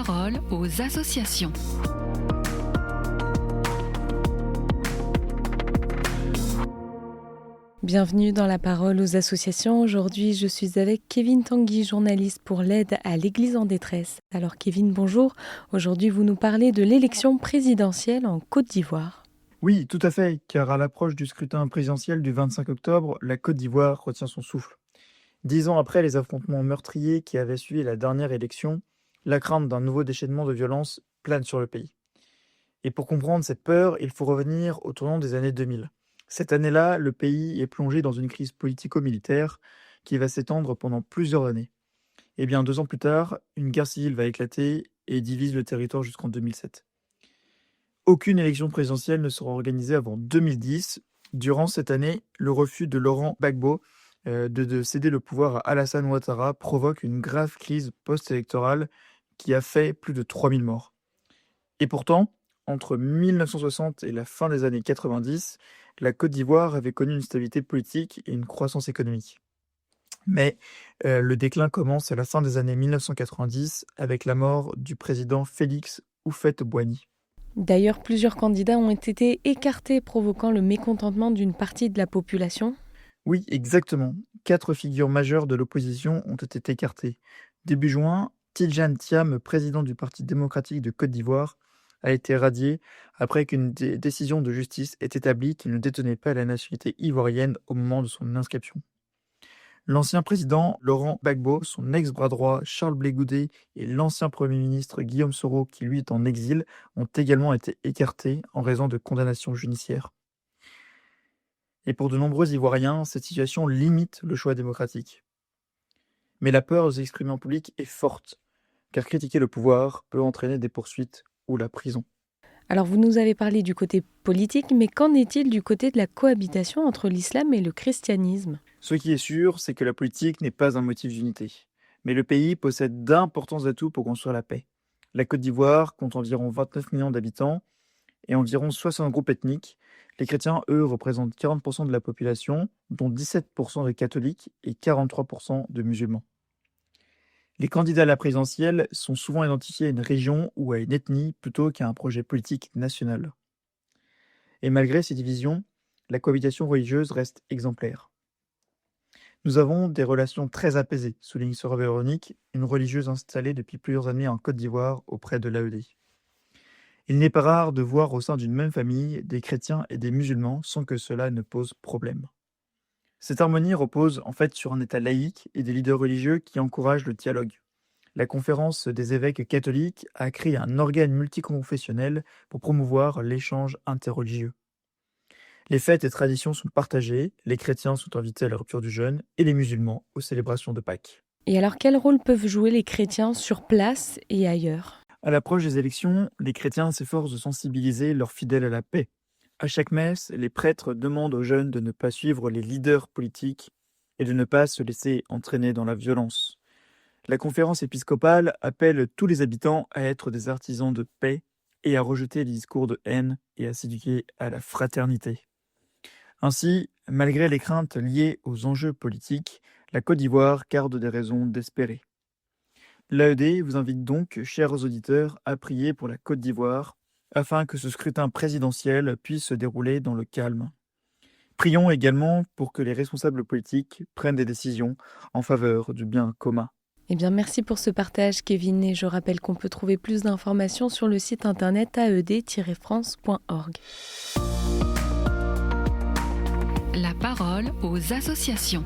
parole aux associations. Bienvenue dans la parole aux associations. Aujourd'hui, je suis avec Kevin Tanguy, journaliste pour l'aide à l'Église en détresse. Alors Kevin, bonjour. Aujourd'hui, vous nous parlez de l'élection présidentielle en Côte d'Ivoire. Oui, tout à fait, car à l'approche du scrutin présidentiel du 25 octobre, la Côte d'Ivoire retient son souffle. 10 ans après les affrontements meurtriers qui avaient suivi la dernière élection, la crainte d'un nouveau déchaînement de violence plane sur le pays. Et pour comprendre cette peur, il faut revenir au tournant des années 2000. Cette année-là, le pays est plongé dans une crise politico-militaire qui va s'étendre pendant plusieurs années. Et bien 2 ans plus tard, une guerre civile va éclater et divise le territoire jusqu'en 2007. Aucune élection présidentielle ne sera organisée avant 2010. Durant cette année, le refus de Laurent Gbagbo de céder le pouvoir à Alassane Ouattara provoque une grave crise post-électorale qui a fait plus de 3000 morts. Et pourtant, entre 1960 et la fin des années 90, la Côte d'Ivoire avait connu une stabilité politique et une croissance économique. Mais le déclin commence à la fin des années 1990 avec la mort du président Félix Houphouët-Boigny. D'ailleurs, plusieurs candidats ont été écartés, provoquant le mécontentement d'une partie de la population. Oui, exactement. 4 figures majeures de l'opposition ont été écartées. Début juin, Tidjane Thiam, président du Parti démocratique de Côte d'Ivoire, a été radié après qu'une décision de justice ait établi qu'il ne détenait pas la nationalité ivoirienne au moment de son inscription. L'ancien président Laurent Gbagbo, son ex-bras droit Charles Blé Goudé et l'ancien Premier ministre Guillaume Soro, qui lui est en exil, ont également été écartés en raison de condamnations judiciaires. Et pour de nombreux Ivoiriens, cette situation limite le choix démocratique. Mais la peur de s'exprimer en public est forte, car critiquer le pouvoir peut entraîner des poursuites ou la prison. Alors vous nous avez parlé du côté politique, mais qu'en est-il du côté de la cohabitation entre l'islam et le christianisme ? Ce qui est sûr, c'est que la politique n'est pas un motif d'unité. Mais le pays possède d'importants atouts pour construire la paix. La Côte d'Ivoire compte environ 29 millions d'habitants et environ 60 groupes ethniques. Les chrétiens, eux, représentent 40% de la population, dont 17% de catholiques et 43% de musulmans. Les candidats à la présidentielle sont souvent identifiés à une région ou à une ethnie plutôt qu'à un projet politique national. Et malgré ces divisions, la cohabitation religieuse reste exemplaire. Nous avons des relations très apaisées, souligne sœur Véronique, une religieuse installée depuis plusieurs années en Côte d'Ivoire auprès de l'AED. Il n'est pas rare de voir au sein d'une même famille des chrétiens et des musulmans sans que cela ne pose problème. Cette harmonie repose en fait sur un État laïque et des leaders religieux qui encouragent le dialogue. La conférence des évêques catholiques a créé un organe multiconfessionnel pour promouvoir l'échange interreligieux. Les fêtes et traditions sont partagées, les chrétiens sont invités à la rupture du jeûne et les musulmans aux célébrations de Pâques. Et alors quel rôle peuvent jouer les chrétiens sur place et ailleurs ? À l'approche des élections, les chrétiens s'efforcent de sensibiliser leurs fidèles à la paix. À chaque messe, les prêtres demandent aux jeunes de ne pas suivre les leaders politiques et de ne pas se laisser entraîner dans la violence. La conférence épiscopale appelle tous les habitants à être des artisans de paix et à rejeter les discours de haine et à s'éduquer à la fraternité. Ainsi, malgré les craintes liées aux enjeux politiques, la Côte d'Ivoire garde des raisons d'espérer. L'AED vous invite donc, chers auditeurs, à prier pour la Côte d'Ivoire afin que ce scrutin présidentiel puisse se dérouler dans le calme. Prions également pour que les responsables politiques prennent des décisions en faveur du bien commun. Eh bien, merci pour ce partage, Kevin. Et je rappelle qu'on peut trouver plus d'informations sur le site internet aed-france.org. La parole aux associations.